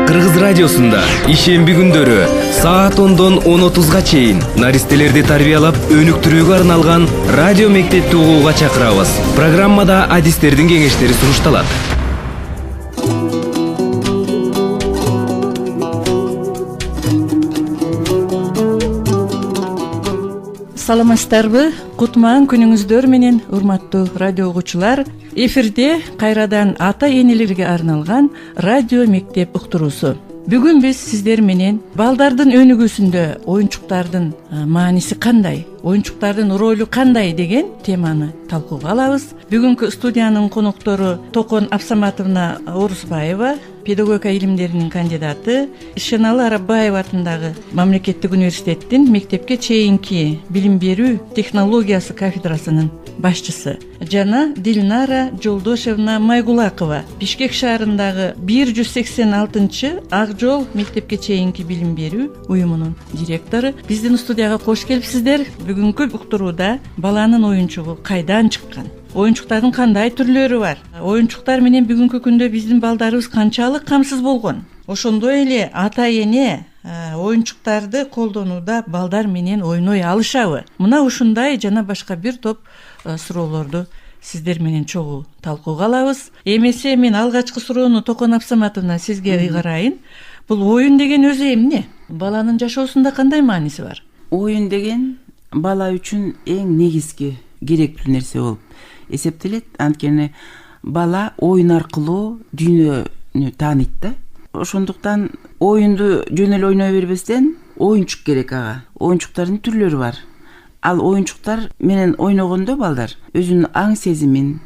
Кыргыз радиосунда ишемби күндөрү саат 10дон 10:30га чейин наристелерди тарбиялап өнүктүрүүгө арналган радио мектепти угууга чакырабыз. Программада адистердин кеңештери сунушталат. Саламатсыздарбы? Кутман күнүңүздөр менен, урматтуу радио угуучулар. Эфирде кайрадан ата энелерге арналган радио мектеп уктуруусу. Бүгүн биз сиздер менен балдардын өнүгүүсүндө оюнчуктардын мааниси кандай, оюнчуктардын ролу кандай деген теманы талкууга алабыз. Бүгүнкү студиянын коноктору Токон Абсаматовна Орусбаева, педагогика илимдеринин кандидаты, Ишеналы Арабаева атындагы Мамлекеттик университеттин мектепке чейинки билим берүү технологиясы кафедрасынын башчысы жана Дилнара Жолдошевна Майгулакова, Бишкек шаарындагы 186 Ак жол мектепке чейинки билим берүү уюмунун директору. Биздин студияга кош келипсиздер. Бүгүнкү уктурууда баланын оюнчугу кайдан чыккан, оюнчуктардын кандай түрлөрү бар, оюнчуктар менен бүгүнкү күндө биздин балдарыбыз канчалык камсыз болгон, ошондой эле ата эне оюнчуктарды колдонууда балдар менен ойной алышабы? Мына ушундай жана башка бир топ суроолорду сиздер менен чогуу талкууга алабыз. Эмесе мен алгачкы суроону Токон Абсаматовна сизге ыйгарайын. Бул оюн деген өзү эмне? Баланын жашоосунда кандай мааниси бар? Оюн деген бала үчүн эң негизги керектүү нерсе болуп эсептелет. Анткени бала оюн аркылуу дүйнөнү тааныйт да. Ошондуктан оюнду жөн эле ойной бербестен оюнчук керек ага. Оюнчуктардын түрлөрү бар. Ал оюнчуктар менен ойногондо балдар өзүнүн аң сезимин,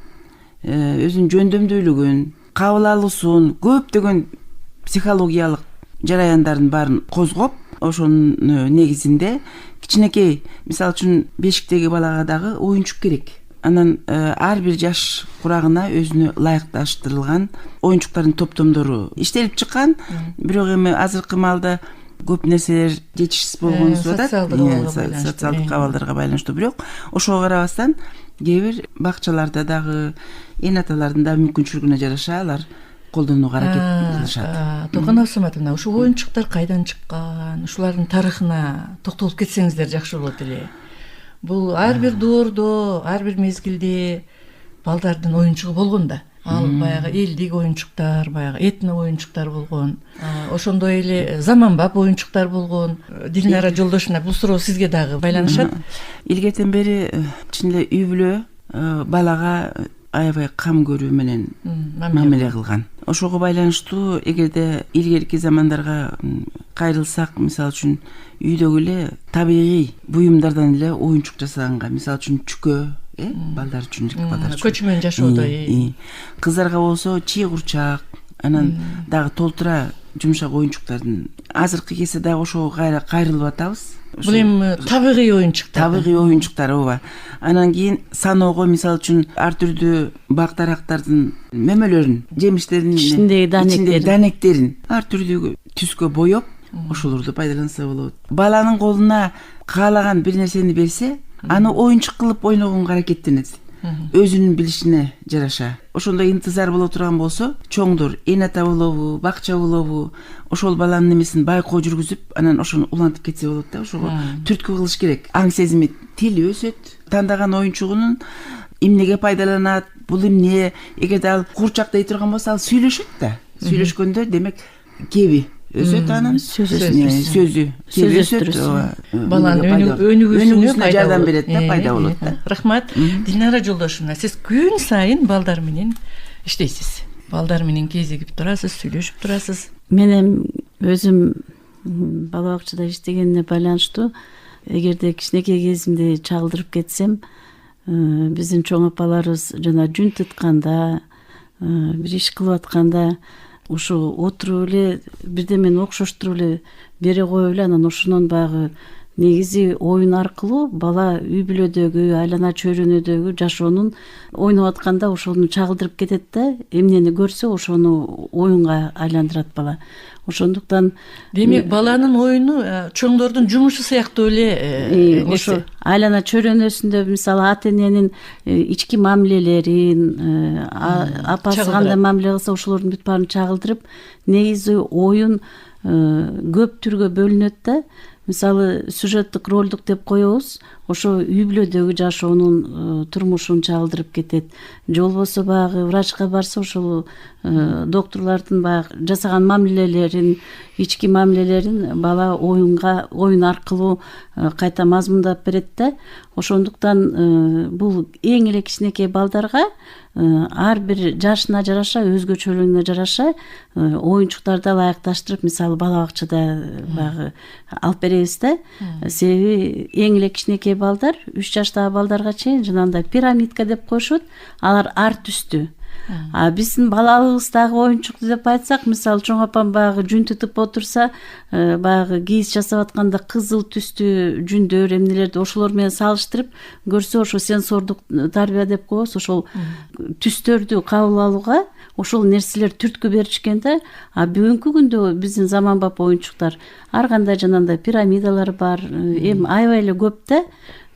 өзүнүн жөндөмдүүлүгүн, кабыл алуусун, көптөгөн психологиялык жараяндардын баарын козгоп, ошонун негизинде кичинекей, мисалы үчүн бешиктеги балага дагы оюнчук керек. Анан ар бир жаш курагына өзүнө ылайыкташтырылган оюнчуктардын топтомдору иштелип чыккан. Бирок эми азыркы маалда көп нерселер жетишсиз болгонусу атат. Социалдык абалдарга байланыштуу. Бирок ошого карабастан кээ бир бакчаларда дагы эн аталардын да мүмкүнчүлүгүнө жараша алар колдонууга аракет кылышат. Токон Абсаматовна, ушу оюнчуктар кайдан чыккан, ушулардын тарыхына токтолуп кетсеңиздер жакшы болот эле. Бул ар бир доордо, ар бир мезгилде балдардын оюнчугу болгон да. Ал баягы элдик оюнчуктар, баягы этно оюнчуктар болгон. Ошондой эле заманбап оюнчуктар болгон. Дилнара Жолдошевна, бул суроо сизге дагы байланышат. Илгертен бери чын эле үй бүлө балага аябай кам көрүү менен мамиле кылган. Ошого байланыштуу эгерде илгерки замандарга кайрылсак, мисалы үчүн үйдөгү эле табигый буюмдардан эле оюнчук жасаганга, мисалы үчүн чүкө, балдар үчүн, балдар үчүн. Көчмөн жашоодо. Кыздарга болсо чий курчак, анан дагы толтура жумшак оюнчуктардын. Азыркы кезде дагы ошого кайрылып атабыз. Бул эми табигый оюнчуктар. Табигый оюнчуктар, ооба. Анан кийин саноого, мисалы үчүн ар түрдүү бак дарактардын мөмөлөрүн, жемиштердин ичиндеги данектерин ар түрдүү түскө боеп, ошолорду пайдаланса болот. Баланын колуна каалаган бир нерсени берсе, аны оюнчук кылып ойногонго аракеттенет. Өзүнүн билишине жараша. Ошондой интизар боло турган болсо, чоңдор эн ата болобу, бакча болобу, ошол баланын немесин байкоо жүргүзүп, анан ошону улантып кетсе болот да. Ошого түрткү кылыш керек. Аң сезими, тили өсөт. Тандаган оюнчугунун эмнеге пайдаланат, бул эмне, эгерде ал курчак дей турган болсо, ал сүйлөшөт да. Сүйлөшкөндө демек кеби өсөт, анан сөзү өсөт. Баланын өнүгүүсүнө жардам берет да, пайда болот да. Рахмат. Дилнара Жолдошевна, сиз күн сайын балдар менен иштейсиз. Балдар менен кезигип турасыз, сүйлөшүп турасыз. Мен өзүм бала бакчада иштегенине байланыштуу, эгерде кичинекей кезимде чагылдырып кетсем, биздин чоң апаларыбыз жана жүн тутканда, бир иш кылып атканда ушу отуруп эле бирдемени окшоштуруп эле бере коюп эле, анан ошонун баягы негизи оюн аркылуу бала үй бүлөдөгү, айлана чөйрөнөдөгү жашоонун ойноп атканда ошону чагылдырып кетет да, эмнени көрсө ошону оюнга айландырат бала. Ошондуктан демек баланын оюну чоңдордун жумушу сыяктуу эле ошо айлана чөйрөнөсүндө мисалы ата эненин ички мамилелерин, апасы кандай мамиле кылса ошолордун бүт баарын чагылдырып, негизи оюн көп түргө бөлүнөт да. Мисалы сюжеттик ролдук деп коебуз, ошо үй бүлөдөгү жашоонун турмушун чагылдырып кетет. Же болбосо баягы врачка барса ошол докторлордун баягы жасаган мамилелерин, ички мамилелерин бала оюн аркылуу кайта мазмундап берет да. Ошондуктан бул эң эле кичинекей балдарга ар бир жашына жараша, өзгөчөлүгүнө жараша оюнчуктарды ылайыкташтырып, мисалы бала бакчада баягы алып беребиз да. Себеби эң эле кичинекей балдар 3 жаштагы балдарга чейин жанагындай пирамидка деп коюшат. Алар ар түстүү. А биздин балалыгыбыздагы оюнчук деп айтсак, мисалы чоң апам баягы жүн тутуп отурса, баягы кийиз жасап атканда кызыл түстүү жүндөр, эмнелерди ошолор менен салыштырып көрсө, ошо сенсордук тарбия деп коебуз, ошол түстөрдү кабыл алууга ошол нерселер түрткү беришкен да. А бүгүнкү күндө биздин заманбап оюнчуктар ар кандай жанагындай пирамидалар бар, эми аябай эле көп да.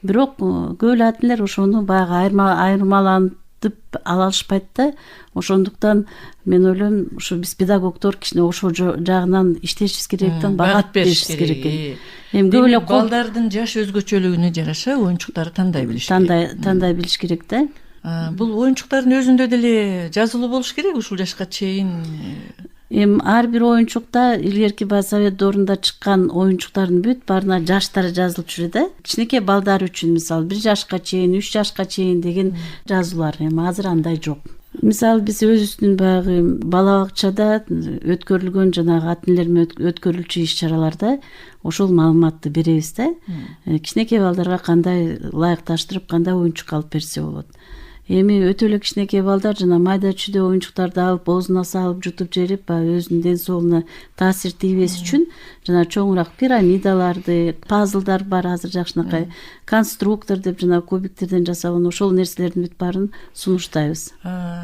Бирок көп эле ателер ошону баягы айырмалантып ала алышпайт да. Ошондуктан мен ойлойм, ушу биз педагогдор кичине ошол жагынан иштешибиз керек экен, багат беришибиз керек экен. Эми көп эле балдардын жаш өзгөчөлүгүнө жараша оюнчуктарды тандай билиш керек. Тандай билиш керек да. Бул оюнчуктардын өзүндө деле жазылуу болуш керек ушул жашка чейин. Эми ар бир оюнчукта илгерки баягы совет доорунда чыккан оюнчуктардын бүт баарына жаштары жазылып жүрөт да. Кичинекей балдар үчүн мисалы 1 жашка чейин, 3 жашка чейин деген жазуулар. Эми азыр андай жок. Мисалы биз өзүбүздүн баягы бала бакчада өткөрүлгөн жанагы ателер менен өткөрүлчү иш-чараларда ошол маалыматты беребиз да. Кичинекей балдарга кандай ылайыкташтырып, кандай оюнчук алып берсе болот. Эми өтө эле кичинекей балдар жана майда чүйдө оюнчуктарды алып оозуна салып жутуп жерип, өзүнүн ден соолугуна таасир тийбес үчүн жана чоңураак пирамидаларды, пазлдар бар азыр жакшынакай, конструктор деп жана кубиктерден жасалган ошол нерселердин бүт баарын сунуштайбыз.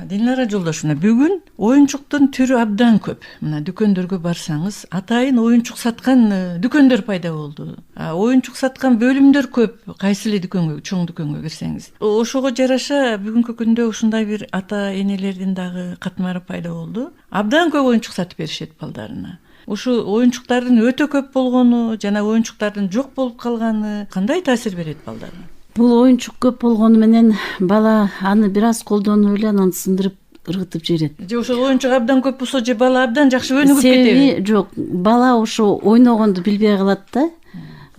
Дилнара жолдошуна, бүгүн оюнчуктун түрү абдан көп. Мына дүкөндөргө барсаңыз, атайын оюнчук саткан дүкөндөр пайда болду. Оюнчук саткан бөлүмдөр көп. Кайсы эле дүкөнгө, чоң дүкөнгө кирсеңиз. Ошого жараша бүгүнкү күндө ушундай бир ата энелердин дагы катмары пайда болду. Абдан көп оюнчук сатып беришет балдарына. Ушу оюнчуктардын өтө көп болгону жана оюнчуктардын жок болуп калганы кандай таасир берет балдарга? Бул оюнчук көп болгону менен бала аны бир аз колдонуп эле анан сындырып ыргытып жиберет. Же ошол оюнчук абдан көп болсо же бала абдан жакшы өнүгүп кетеби? Себеби жок, бала ошо ойногонду билбей калат да.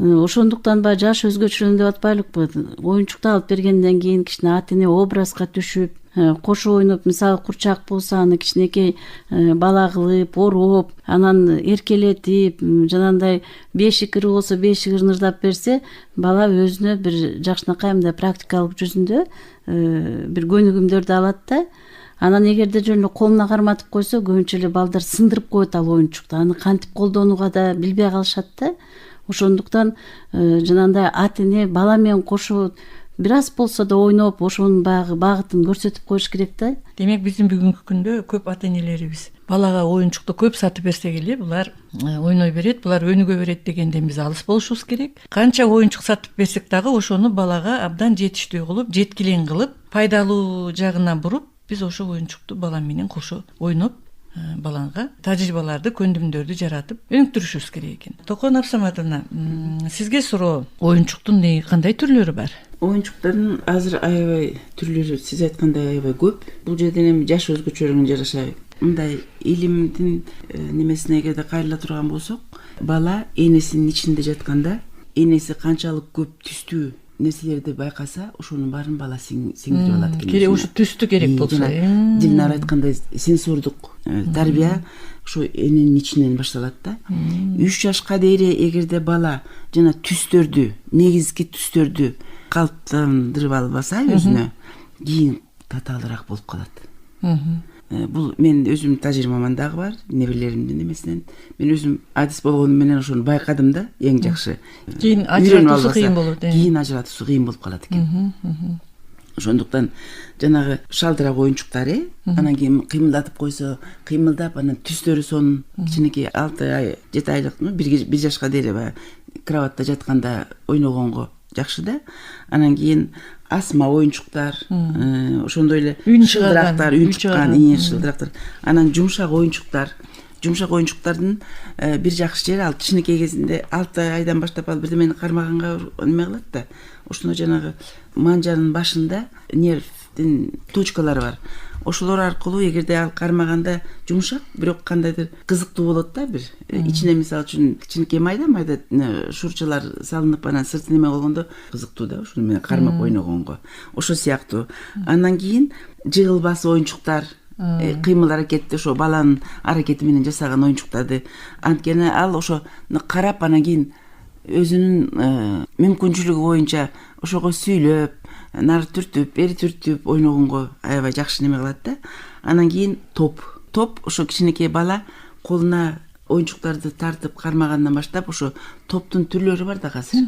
Ошондуктан жаш өзгөчөлүн деп атпайлыкпы? Оюнчукту алып бергенден кийин кичине ата эне образга түшүп, кошо ойноп, мисалы курчак болсо аны кичинекей бала кылып, ороп, анан эркелетип, жанагындай бешик ыры болсо бешик ырнырдап берсе, бала өзүнө бир жакшынакай мындай практикалык жүзүндө бир көнүгүмдөрдү алат да. Анан эгерде жөн эле колуна карматып койсо, көбүнчө эле балдар сындырып коет ал оюнчукту. Аны кантип колдонууга да билбей калышат да. Ошондуктан жанагындай ата эне бала менен кошо бир аз болсо да ойноп, ошонун баягы багытын көрсөтүп коюш керек да. Демек биздин бүгүнкү күндө көп ата энелерибиз балага оюнчукту көп сатып берсек эле, булар ойной берет, булар өнүгө берет дегенден биз алыс болушубуз керек. Канча оюнчук сатып берсек дагы ошону балага абдан жетиштүү кылып, жеткилең кылып, пайдалуу жагына буруп, биз ошол оюнчукту бала менен кошо ойноп, баланга тажрыйбаларды, көндүмдөрдү жаратып өнүктүрүшүбүз керек экен. Токон Абсаматовна, сизге суроо, оюнчуктун кандай түрлөрү бар? Оюнчуктардын азыр аябай түрлөрү сиз айткандай аябай көп. Бул жерден эми жаш өзгөчөлүгүнө жараша мындай илимдин немесине эгерде кайрыла турган болсок, бала энесинин ичинде жатканда энеси канчалык көп түстүү нерселерди байкаса, ошонун баарын бала сиңдирип алат экен. Керек ушу түстү керек болсо. Дилнара айткандай сенсордук тарбия ошо эненин ичинен башталат да. 3 жашка дейре эгерде бала жана түстөрдү, негизги түстөрдү калыптандырып албаса өзүнө, кийин татаалыраак болуп калат. Бул мен өзүмдүн тажрыйбаман дагы бар, неберелеримдин эмесинен. Мен өзүм адис болгону менен ошону байкадым да, эң жакшы. Кийин ажыратуусу кыйын болот. Кийин ажыратуусу кыйын болуп калат экен. Ошондуктан жанагы шалдырак оюнчуктар, анан кийин кыймылдатып койсо, кыймылдап, анан түстөрү сонун кичинекей 6 ай, 7 айлыкмы, 1 жашка дейре кроватта жатканда ойногонго жакшы да. Анан кийин асма оюнчуктар, ошондой эле шылдырактар, үн чыккан, шылдырактар. Анан жумшак оюнчуктар, жумшак оюнчуктардын бир жакшы жери ал кичинекей кезинде 6 айдан баштап ал бирдемени кармаганга неме кылат да, ошондо жанагы манжанын башында нервдин точкалары бар. Ошолор аркылуу эгерде ал кармаганда жумшак, бирок кандайдыр кызыктуу болот да, бир ичине мисалы үчүн кичинекей майда шурчалар салынып анан сырты неме болгондо кызыктуу да, ошону менен кармап ойногонго. Ошо сыяктуу. Андан кийин жыгылбас оюнчуктар, кыймыл аракетти ошо баланын аракети менен жасаган оюнчуктарды, анткени ал ошо карап анан кийин өзүнүн мүмкүнчүлүгү боюнча ошого сүйлөп, нары түртүп, бери түртүп ойногонго аябай жакшы неме кылат да. Анан кийин топ ошо кичинекей бала колуна оюнчуктарды тартып кармагандан баштап ошо топтун түрлөрү бар да азыр.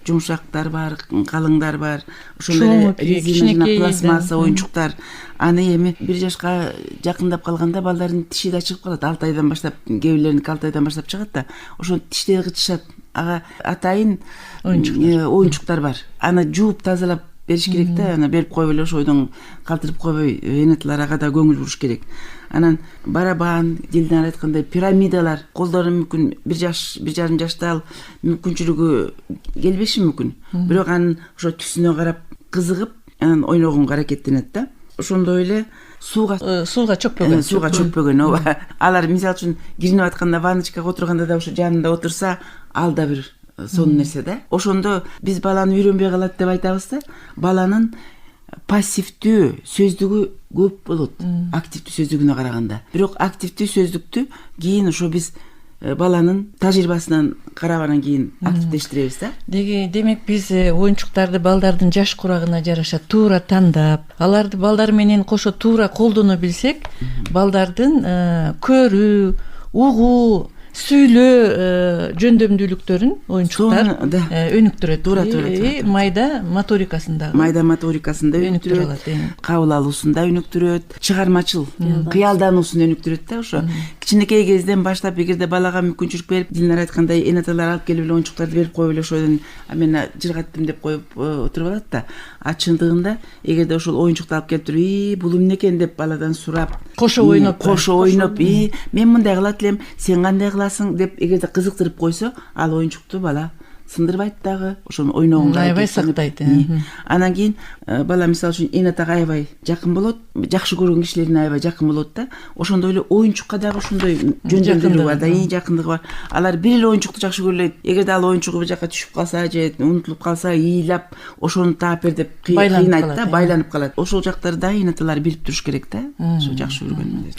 Жумшактар бар, калыңдар бар, ошондой эле резина, пластмасса оюнчуктар. Аны эми 1 жашка жакындап калганда балдардын тиши да чыгып калат. 6 айдан баштап, кээ бирлериники 6 айдан баштап чыгат да. Ошо тиштери кычышат. Ага атайын оюнчуктар бар. Аны жууп тазалап бериш керек да, аны берип коюп эле ошойдон калтырып койбой, энетилер ага да көңүл буруш керек. Анан барабан, дилден айткандай пирамидалар, колдору мүмкүн 1 жаш, 1,5 жашта ал мүмкүнчүлүгү келбеши мүмкүн. Бирок анын ошо түсүнө карап кызыгып, анан ойногонго аракеттенет да. Ошондой эле сууга чөкпөгөн, ооба. Алар мисалы үчүн кийинип атканда ванночкага отурганда да ошо жанында отурса, ал да бир сонун нерсе да. Ошондо биз баланы үйрөнбөй калат деп айтабыз да. Баланын пассивдүү сөздүгү көп болот, активдүү сөздүгүнө караганда. Бирок активдүү сөздүктү кийин ошо биз баланын тажрыйбасынан карап анан кийин активдештиребиз да. Демек биз оюнчуктарды балдардын жаш курагына жараша туура тандап, аларды балдар менен кошо туура колдоно билсек, балдардын көрүү, угуу, сүйлөө жөндөмдүүлүктөрүн оюнчуктар өнүктүрөт. Туура. Майда моторикасында өнүктүрөт, кабыл алуусунда өнүктүрөт, чыгармачыл кыялдануусун өнүктүрөт да. Ошо кичинекей кезден баштап эгерде балага мүмкүнчүлүк берип, Дилнар айткандай, энеталар алып келип эле оюнчуктарды берип коюп эле ошодон мен жыргаттым деп коюп отуруп алат да. А чындыгында эгерде ошол оюнчукту алып келип туруп, бул эмне экен деп баладан сурап, кошо ойноп, мен мындай кылат элем, сен кандай кыласың деп эгерде кызыктырып койсо, ал оюнчукту бала сындырбайт дагы, ошону ойногонго аябай сактайт. Анан кийин бала мисалы үчүн энетага аябай жакын болот, жакшы көргөн кишилерине аябай жакын болот да. Ошондой эле оюнчукка дагы ошондой жөндөмдүүлүгү бар да, жакындыгы бар. Алар бир эле оюнчукту жакшы көрөлөйт. Эгерде ал оюнчугу бир жака түшүп калса же унутулуп калса, ыйлап ошону таап бер деп кыйнайт да, байланып калат. Ошол жактарды да энеталар билип туруш керек да. Ошо жакшы көргөн.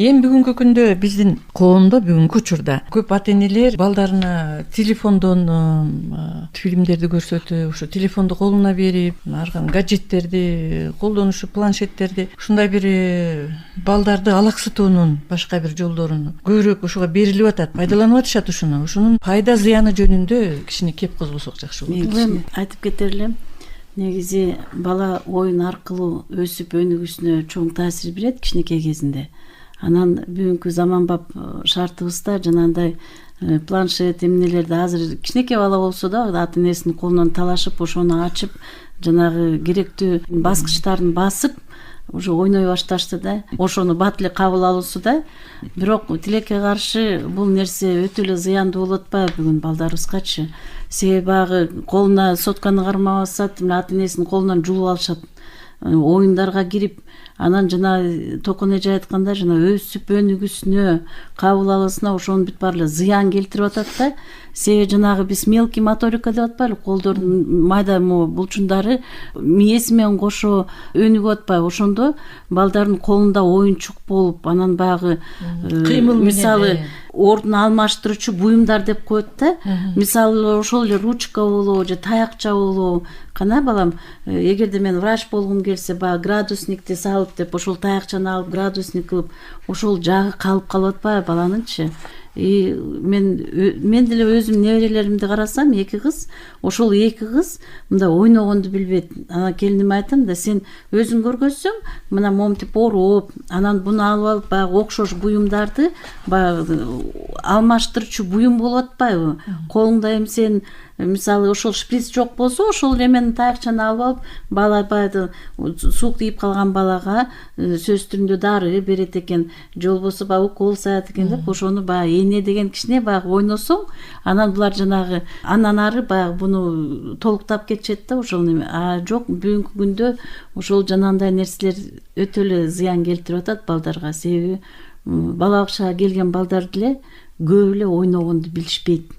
Эми бүгүнкү күндө биздин коомдо, бүгүнкү учурда көп ата-энелер балдарына телефондон фильмдерди көрсөтүп, ошо телефонду колуна берип, арган гаджеттерди колдонушу, планшеттерди, ушундай бир балдарды алаксытуунун башка бир жолдорун көбүрөөк ошого берилип атат, пайдаланып атышат ушуну. Ушунун пайда зыяны жөнүндө кичине кеп козгосок жакшы болот. Мен айтып кетер элем, негизи бала оюн аркылуу өсүп өнүгүүсүнө чоң таасир берет кичинекей кезинде. Анан бүгүнкү заманбап шартыбызда жанагындай планшет эмнелерди азыр кичинекей бала болсо да ата энесинин колунан талашып, ошону ачып, жанагы керектүү баскычтарын басып, уже ойной башташты да. Ошону бат эле кабыл алуусу да. Бирок тилекке каршы бул нерсе өтө эле зыяндуу болуп атпайбы бүгүн балдарыбызгачы? Себеби багы колуна сотканы кармабасат, ата энесинин колунан жулуп алышат. Оюндарга кирип, анан жана Токон эже айтканда, жана өсүп өнүгүүсүнө, кабыл алуусуна ошонун бүт баары эле зыян келтирип атат да. Себеби жанагы биз мелкий моторика деп атпайлы, колдордун майда булчундары мээси менен кошо өнүгүп атпайбы? Ошондо балдардын колунда оюнчук болуп, анан баягы мисалы ордун алмаштыруучу буюмдар деп коет да. Мисалы ошол эле ручка болобу же таякча болобу. Кана балам, эгерде мен врач болгум келсе, баягы градусникти салып деп, ошол таякчаны алып градусник кылып, ошол жагы калып калып атпайбы баланынчы? Мен деле өзүм неберелеримди карасам, 2 кыз, ошол 2 кыз мындай ойногонду билбейт. Ана келиниме айтам да, сен өзүң көргөзсөң, мына момтип ооруп, анан буну алып баягы окшош буюмдарды баягы алмаштырчу буюм болуп атпайбы? Колуңда эми сен мисалы ошол шприц жок болсо, ошол эмени таякчаны алып алып, бала баягы суук тийип калган балага сөз түрүндө дары берет экен, же болбосо баягы укол саат экен деп, ошону баягы эне деген кичине баягы ойносоң, анан булар жанагы андан ары баягы буну толуктап кетишет да ошол неме. А жок, бүгүнкү күндө ошол жанагындай нерселер өтө эле зыян келтирип атат балдарга. Себеби бала бакчага келген балдар деле көп эле ойногонду билишпейт.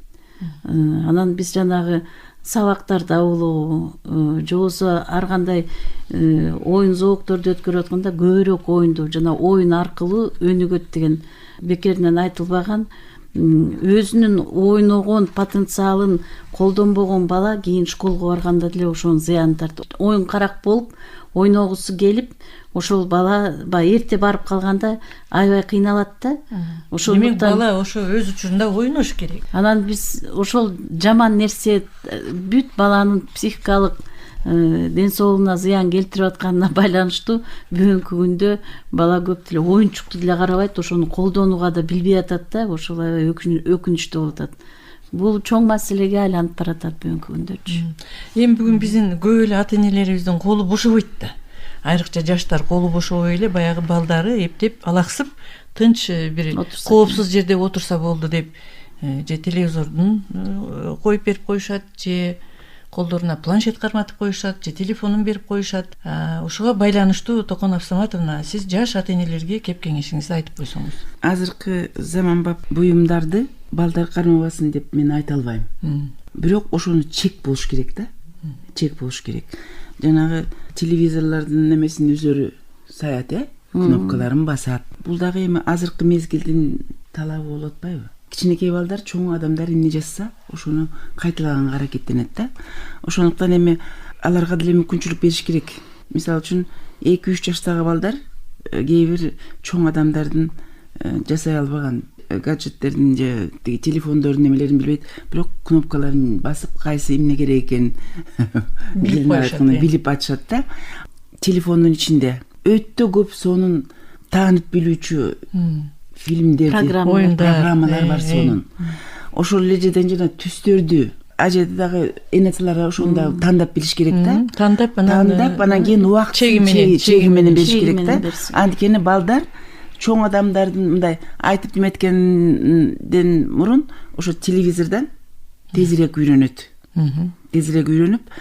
Анан биз жанагы сабактарды улуу же болбосо ар кандай оюн зоокторду өткөрүп атканда көбүрөөк оюнду жана оюн аркылуу өнүгөт деген бекеринен айтылбаган. Өзүнүн ойногон потенциалын колдонбогон бала кийин школго барганда деле ошонун зыянын тартат. Оюн карак болуп ойногусу келип, ошол бала баягы эрте барып калганда аябай кыйналат да. Демек бала ошо өз учурунда ойнош керек. Анан биз ошол жаман нерсе бүт баланын психикалык ден соолугуна зыян келтирип атканына байланыштуу бүгүнкү күндө бала көп деле оюнчукту деле карабайт, ошону колдонууга да билбей атат да. Ошол аябай өкүнүчтүү болуп атат. Бул чоң маселеге айланып баратат бүгүнкү күндөчү. Эми бүгүн биздин көп эле ата энелерибиздин колу бошобойт да. Айрыкча жаштар колу бошобой эле баягы балдары эптеп алаксып тынч бир коопсуз жерде отурса болду деп же телевизордун коюп берип коюшат, же колдоруна планшет карматып коюшат, же телефонун берип коюшат. Ошого байланыштуу Токон Абсаматовна, сиз жаш ата энелерге кеп кеңешиңизди айтып койсоңуз. Азыркы заманбап буюмдарды балдар кармабасын деп мен айта албайм. Бирок ошону чек болуш керек да. Чек болуш керек. Жанагы телевизорлордун немесин өздөрү саят, кнопкаларын басат. Бул дагы эми азыркы мезгилдин талабы болуп атпайбы? Кичинекей балдар чоң адамдар эмне жазса, ошону кайталаганга аракеттенет да. Ошондуктан эми аларга деле мүмкүнчүлүк бериш керек. Мисалы үчүн 2-3 жаштагы балдар кээ бир чоң адамдардын жасай албаган гаджеттердин же телефондордун немелерин билбейт, бирок кнопкаларын басып кайсы эмне керек экенин билип атышат да. Телефондун ичинде өтө көп сонун таанып билүүчү фильмдерди, программалар бар сонун. Ошол эле жерден жана түстөрдү ажеде дагы энеталарга ошону да тандап билиш керек да. Тандап анан кийин убакыт чеги менен бериш керек да. Анткени балдар чоң адамдардын мындай айтып неметкенден мурун ошо телевизордон тезирээк үйрөнөт. Тезирээк үйрөнүп,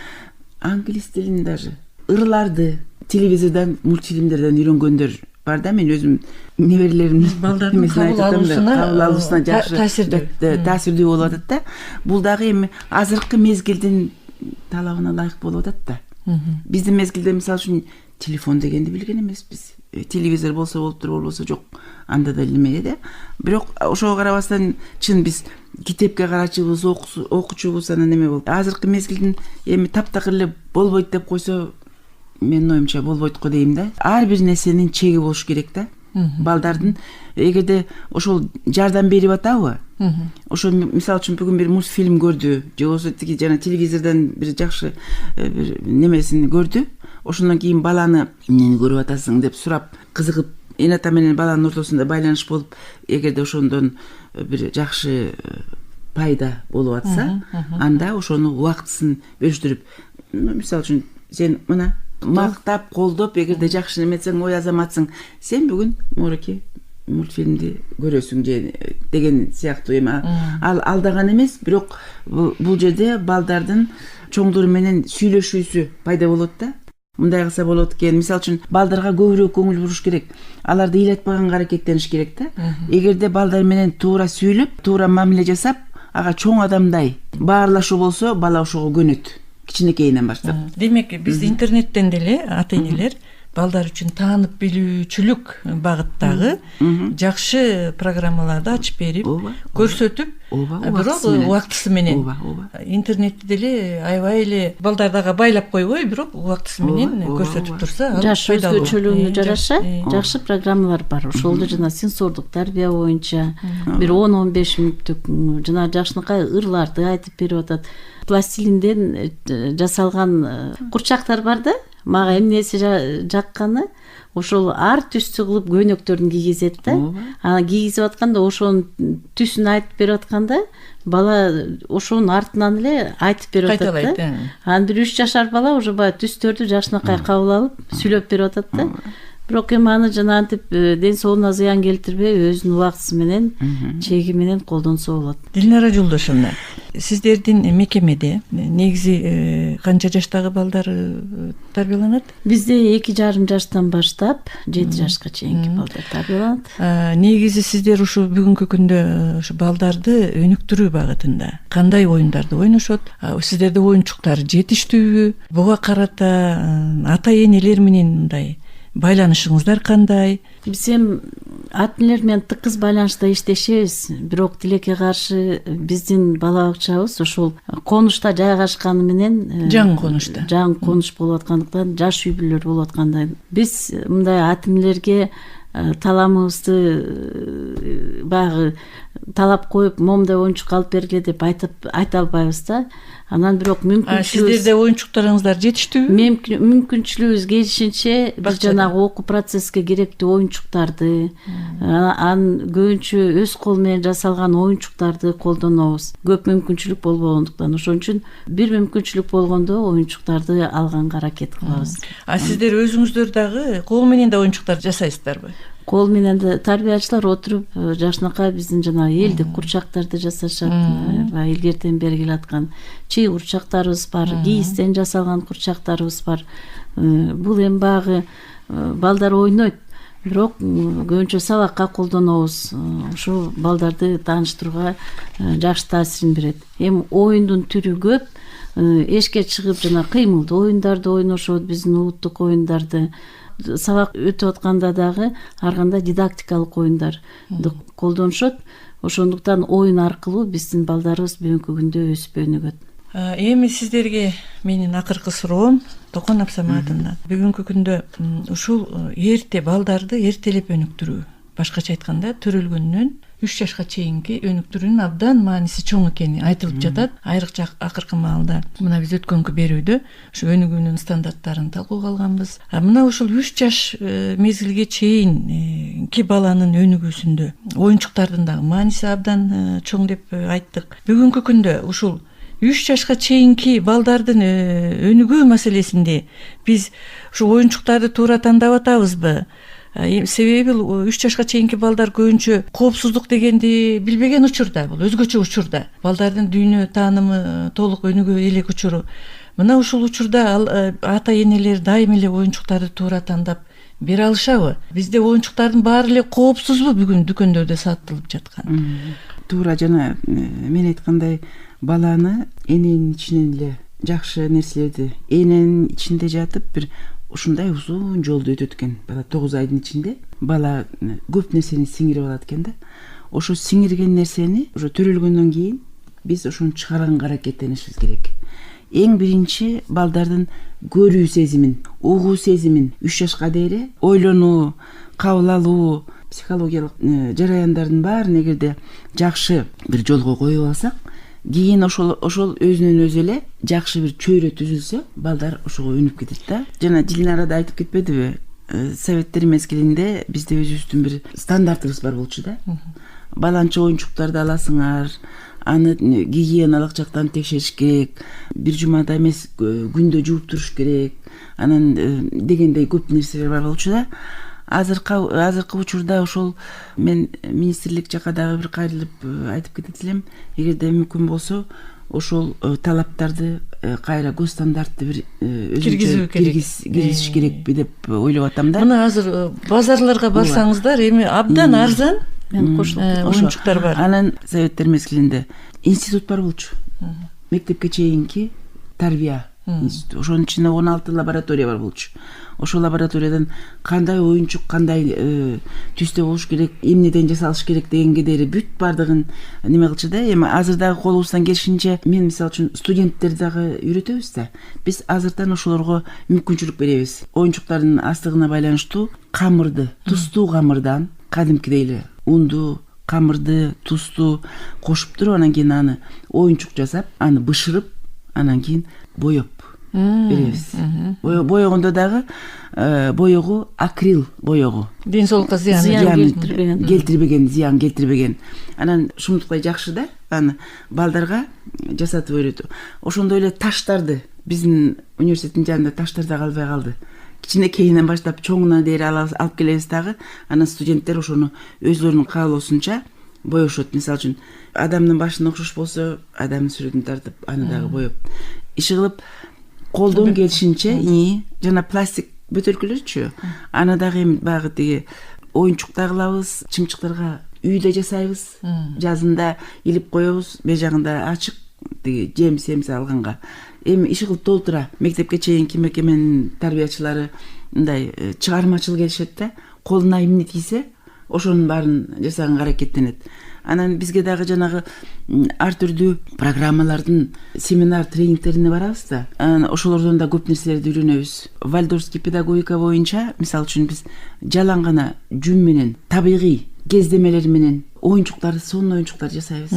англис тилин даже, ырларды телевизордон, мультфильмдерден үйрөнгөндөр бар да. Мен өзүм неберелерим балдардын кабыл алуусуна жакшы таасирдүү болуп атат да. Бул дагы эми азыркы мезгилдин талабына ылайык болуп атат да. Биздин мезгилде мисалы үчүн телефон дегенди билген эмеспиз. Телевизор болсо болуптур, болбосо жок, анда да элме да. Бирок ошого карабастан чын биз китепке карачубуз, окучубуз, анан эме болуп. Азыркы мезгилдин эми таптакыр эле болбойт деп койсо, менин оюмча болбойт го дейм да. Ар бир нерсенин чеги болуш керек да. Балдардын эгерде ошол жардам берип атабы, ошо мисалы үчүн бүгүн бир мультфильм көрдү, же болбосо тиги жана телевизордон бир жакшы бир немесин көрдү, ошондон кийин баланы эмнени көрүп атасың деп сурап, кызыгып, эне ата менен баланын ортосунда байланыш болуп, эгерде ошондон бир жакшы пайда болуп атса, анда ошону убактысын бөлүштүрүп, мисалы үчүн сен мына мактап, колдоп, эгерде жакшы неметсең, ой азаматсың, сен бүгүн мореке мультфильмди көрөсүң же деген сыяктуу эми алдаган эмес, бирок бул жерде балдардын чоңдор менен сүйлөшүүсү пайда болот да. Мындай кылса болот экен. Мисалы үчүн балдарга көбүрөөк көңүл буруш керек. Аларды ыйлатпаганга аракеттениш керек да. Эгерде балдар менен туура сүйлөп, туура мамиле жасап, ага чоң адамдай баарлашуу болсо, бала ошого көнөт. Кичинекейинен баштап. Демек, биз интернеттен деле ата энелер балдар үчүн таанып билүүчүлүк багыттагы жакшы программаларды ачып берип, көрсөтүп, бирок убактысы менен. Интернетти деле аябай эле балдар дагы байлап койбой, бирок убактысы менен көрсөтүп турса, жаш өзгөчөлүгүнө жараша жакшы программалар бар. Ошолду жана сенсордук тарбия боюнча бир 10-15 мүнөттүк жана жакшынакай ырларды айтып берип атат. Пластилинден жасалган курчактар бар да. Мага эмнеси жакканы, ошол ар түстүү кылып көйнөктөрүн кийгизет да. Анан кийгизип атканда ошонун түсүн айтып берип атканда бала ошонун артынан эле айтып берип атат Кайталайт, да. Анан бир 3 жашар бала уже баягы түстөрдү жакшынакай кабыл алып сүйлөп берип атат да. Бирок эми аны жана антип ден соолугуна зыян келтирбей өзүнүн убактысы менен чеги менен колдонсо болот. Дилнара Жолдошовна, сиздердин мекемеде негизи канча жаштагы балдар тарбияланат? Бизде 2,5 жаштан баштап 7 жашка чейинки балдар тарбияланат. Негизи сиздер ушу бүгүнкү күндө ушу балдарды өнүктүрүү багытында кандай оюндарды ойношот? Сиздерде оюнчуктар жетиштүүбү? Буга карата ата энелер менен мындай байланышыңыздар кандай? Биз эми ата энелер менен тыкыз байланышта иштешебиз. Бирок тилекке каршы биздин бала бакчабыз ошол конушта жайгашканы менен жаңы конушта. Жаңы конуш болуп аткандыктан, жаш үй бүлөлөр болуп аткандан биз мындай ата энелерге таламыбызды баягы талап коюп момундай оюнчук алып бергиле деп айта албайбыз да. Анан бирок мүмкүнчүлүгүбүз Сиздерде оюнчуктарыңыздар жетиштүүбү? Мүмкүнчүлүгүбүз келишинче биз жанагы окуу процесске керектүү оюнчуктарды, анан көбүнчө өз кол менен жасалган оюнчуктарды колдонобуз. Көп мүмкүнчүлүк болбогондуктан ошон үчүн бир мүмкүнчүлүк болгондо оюнчуктарды алганга аракет кылабыз. Сиздер өзүңүздөр дагы кол менен да оюнчуктар жасайсыздарбы? Кол менен да тарбиячылар отуруп жакшынакай биздин жанагы элдик курчактарды жасашат. Баягы илгертен бери келаткан чий курчактарыбыз бар, кийистен жасалган курчактарыбыз бар. Бул эми баягы балдар ойнойт. Бирок көбүнчө сабакка колдонобуз. Ошо балдарды тааныштырууга жакшы таасирин берет. Эми оюндун түрү көп. Эшикке чыгып жана кыймылдуу оюндарды ойношот, биздин улуттук оюндарды. Сабак өтүп атканда дагы ар кандай дидактикалык оюндарды колдонушот. Ошондуктан оюн аркылуу биздин балдарыбыз бүгүнкү күндө өсүп өнүгөт. Эми сиздерге менин акыркы суроом Токон апсам атынан. Бүгүнкү күндө ушул балдарды эртелеп өнүктүрүү, башкача айтканда төрөлгөндөн 3 жашка чейинки өнүктүрүүнүн абдан мааниси чоң экени айтылып жатат. Айрыкча акыркы маалда мына биз өткөнкү берүүдө ушу өнүгүүнүн стандарттарын талкууга алганбыз. Мына ушул 3 жаш мезгилге чейинки баланын өнүгүүсүндө оюнчуктардын дагы мааниси абдан чоң деп айттык. Бүгүнкү күндө ушул 3 жашка чейинки балдардын өнүгүү маселесинде биз ушу оюнчуктарды туура тандап атабызбы? Себеби 3 жашка чейинки балдар көбүнчө коопсуздук дегенди билбеген учурда, бул өзгөчө учурда. Балдардын дүйнө таанымы толук өнүгө элек учуру. Мына ушул учурда ата энелер дайым эле оюнчуктарды туура тандап бере алышабы? Бизде оюнчуктардын баары эле коопсузбу бүгүн дүкөндөрдө сатылып жаткан? Туура жана мен айткандай баланы эненин ичинен эле жакшы нерселерди эненин ичинде жатып бир ушундай узун жолду өтөт экен. Бала 9 айдын ичинде бала көп нерсени сиңирип алат экен да. Ошо сиңирген нерсени уже төрөлгөндөн кийин биз ошону чыгарганга аракеттенишибиз керек. Эң биринчи балдардын көрүү сезимин, угуу сезимин 3 жашка дейре ойлонуу, кабыл алуу, психологиялык жараяндардын баарын эгерде жакшы бир жолго коюп алсак, кийин ошол өзүнөн өзү эле жакшы бир чөйрө түзүлсө, балдар ошого өнүп кетет да. Жана Дилнара да айтып кетпедиби? Советтер мезгилинде бизде өзүбүздүн бир стандартыбыз бар болчу да. Баланча оюнчуктарды аласыңар, аны гигиеналык жактан текшериш керек, бир жумада эмес күндө жууп туруш керек, анан дегендей көп нерселер бар болчу да. Азыркы учурда ошол мен министрлик жака дагы бир кайрылып айтып кетет элем, эгерде мүмкүн болсо ошол талаптарды кайра госстандартты бир киргизиш керекпи деп ойлоп атам да. Мына азыр базарларга барсаңыздар эми абдан арзан оюнчуктар бар. Анан советтер мезгилинде институт бар болчу. Мектепке чейинки тарбия институту. Ошонун ичинде 16 лаборатория бар болчу. Ошол лабораториядан кандай оюнчук, кандай түстө болуш керек, эмнеден жасалыш керек дегенге дейре бүт бардыгын неме кылчу да. Эми азыр дагы колубуздан келишинче мен мисалы үчүн студенттерди дагы үйрөтөбүз да. Биз азырдан ошолорго мүмкүнчүлүк беребиз. Оюнчуктардын астыгына байланыштуу камырды, тустуу камырдан кадимкидей эле унду, камырды, тусту кошуп туруп, анан кийин аны оюнчук жасап, аны бышырып, анан кийин боеп беребиз. Боегондо дагы боегу акрил боегу. ден соолукка зыян Зыян келтирбеген. Анан ушундуктай жакшы да, аны балдарга жасатып өйрөтүү. Ошондой эле таштарды биздин университеттин жанында таштар да калбай калды. Кичинекейинен баштап чоңуна дейин алып келебиз дагы. Анан студенттер ошону өзлөрүнүн каалоосунча боешот. Мисалы үчүн адамдын башына окшош болсо, адамдын сүрөтүн тартып, аны дагы боеп. Иши кылып колдон келишинче жана пластик бөтөлкөлөрчү. Аны дагы эми баягы тиги оюнчукта кылабыз, чымчыктарга үйдө жасайбыз. Жазында илип коебуз, бер жагында ачык тиги жем-семиз алганга. Эми иши кылып толтура. Мектепке чейинки мекеменин тарбиячылары мындай чыгармачыл келишет да, колуна эмне тийсе, ошонун баарын жасаганга аракеттенет. Анан бизге дагы жанагы ар түрдүү программалардын семинар тренингтерине барабыз да. Ошолордон да көп нерселерди үйрөнөбүз. Вальдорфский педагогика боюнча, мисалы үчүн биз жалаң гана жүн менен, табигый кездемелер менен сонун оюнчуктар жасайбыз.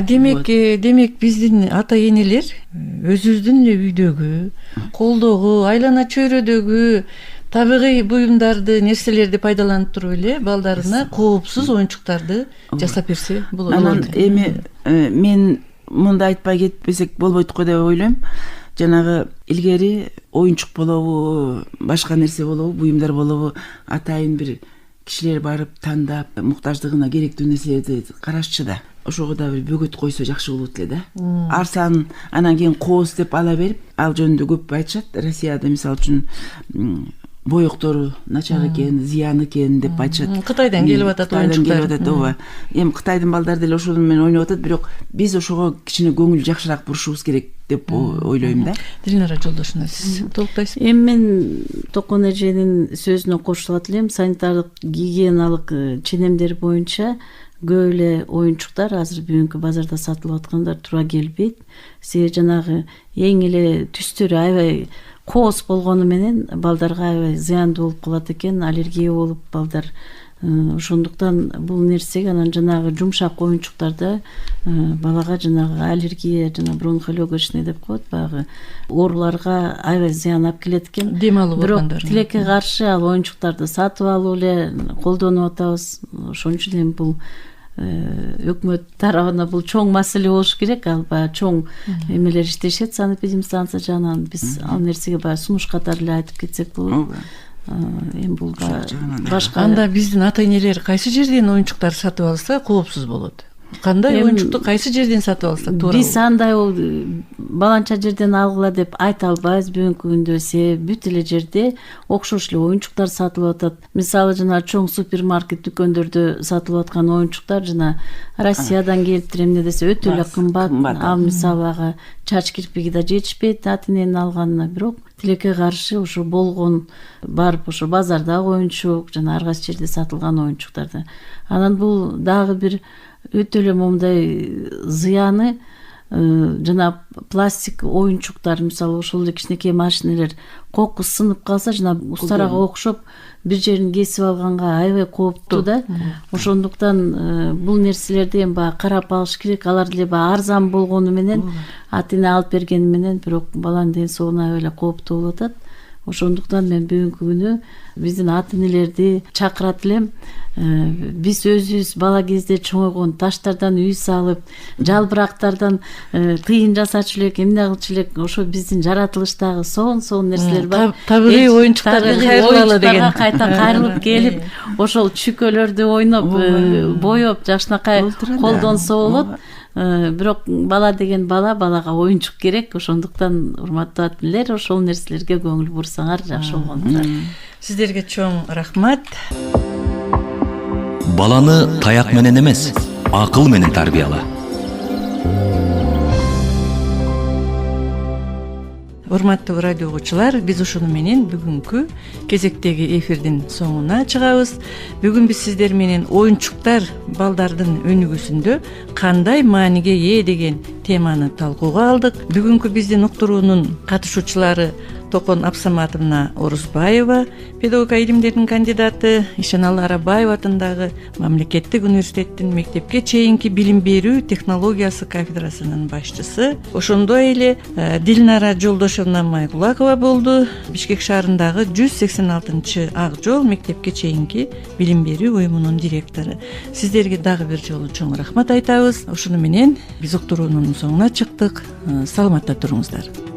Демек биздин ата энелер өзүбүздүн эле үйдөгү, колдогу, айлана чөйрөдөгү табигый буюмдарды, нерселерди пайдаланып туруп эле балдарына коопсуз оюнчуктарды жасап берсе болот. Анан эми мен мындай айтпай кетпесек болбойт го деп ойлойм. Жанагы илгери оюнчук болобу, башка нерсе болобу, буюмдар болобу, атайын бир кишилер барып тандап, муктаждыгына керектүү нерселерди карашчы да. Ошого да бир бөгөт койсо жакшы болот эле да. Арсан анан кийин коос деп ала берип, ал жөнүндө көп айтышат. Россияда мисалы үчүн боектору начар экен, зыян экен деп айтышат. Кытайдан келип атат оюнчуктар. Ооба. Эми Кытайдын балдары деле ошону менен ойноп атат, бирок биз ошого кичине көңүл жакшыраак бурушубуз керек деп ойлойм да. Дилнара жолдошуна сиз толуктайсызбы? Эми мен Токон эженин сөзүнө кошулат элем. Санитардык гигиеналык ченемдер боюнча көп эле оюнчуктар азыр бүгүнкү базарда сатылып аткандар туура келбейт. Себеби жанагы эң эле түстөрү аябай коос болгону менен балдарга аябай зыяндуу болуп калат экен, аллергия болуп балдар. Ошондуктан бул нерсеге анан жанагы жумшак оюнчуктарда балага жанагы аллергия, жана бронхолегочный деп коет, баягы ооруларга аябай зыян алып келет экен. Дем алуу бирок органдары. тилекке каршы ал оюнчуктарды сатып алып эле колдонуп атабыз. Ошон үчүн эми бул өкмөт тарабына бул чоң маселе болуш керек. Ал баягы чоң эмелер иштешет санэпидемстанция жагынан. Биз ал нерсеге баягы сунуш катары эле айтып кетсек болот. Эми бул башка. Анда биздин ата энелер кайсы жерден оюнчуктар сатып алса коопсуз болот? Кандай оюнчукту кайсы жерден сатып алса туура? Биз андай баланча жерден алгыла деп айта албайбыз бүгүнкү күндө. Себеби бүт эле жерде окшош эле оюнчуктар сатылып атат. Мисалы жана чоң супермаркет дүкөндөрдө сатылып аткан оюнчуктар жана Россиядан келиптир эмне десе өтө эле кымбат. Ал мисалы ага чач кирпиги да жетишпейт ата эненин алганына, бирок тилекке каршы ошо болгон барып ошо базардагы оюнчук жана ар кайсы жерде сатылган оюнчуктарды. Анан бул дагы бир өтө эле момундай зыяны жана пластик оюнчуктар, мисалы ошол эле кичинекей машинелер коку сынып калса жана устарага окшоп бир жерин кесип алганга аябай кооптуу да. Ошондуктан бул нерселерди эми баягы карап алыш керек. Алар деле баягы арзан болгону менен, ата эне алып бергени менен, бирок баланын ден соолугуна аябай эле кооптуу болуп атат. Ошондуктан мен бүгүнкү күнү биздин ата энелерди чакырат элем. Биз өзүбүз бала кезде чоңойгон таштардан үй салып, жалбырактардан тыйын жасачу элек, эмне кылчу элек. Ошо биздин жаратылыштагы сонун нерселер бар. Табигый оюнчуктарга кайрылалы деген. Кайта кайрылып келип, ошол чүкөлөрдү ойноп, боеп, жакшынакай колдонсо болот. Бирок бала деген балага оюнчук керек. Ошондуктан урматтуу ата энелер, ошол нерселерге көңүл бурсаңар жакшы болгон болот. Сиздерге чоң рахмат. Баланы таяк менен эмес, акыл менен тарбияла. Урматтуу радио угуучулар, биз ушуну менен бүгүнкү кезектеги эфирдин соңуна чыгабыз. Бүгүн биз сиздер менен оюнчуктар балдардын өнүгүүсүндө кандай мааниге ээ деген теманы талкууга алдык. Бүгүнкү биздин уктуруунун катышуучулары Токон Абсаматовна Орусбаева, педагогика илимдеринин кандидаты, Ишеналы Арабаева атындагы Мамлекеттик университеттин мектепке чейинки билим берүү технологиясы кафедрасынын башчысы. Ошондой эле Дилнара Жолдошовна Майгулакова болду, Бишкек шаарындагы 186 Ак жол мектепке чейинки билим берүү уюмунун директору. Сиздерге дагы бир жолу чоң рахмат айтабыз. Ошону менен биз уктуруунун соңуна чыктык. Саламатта туруңуздар.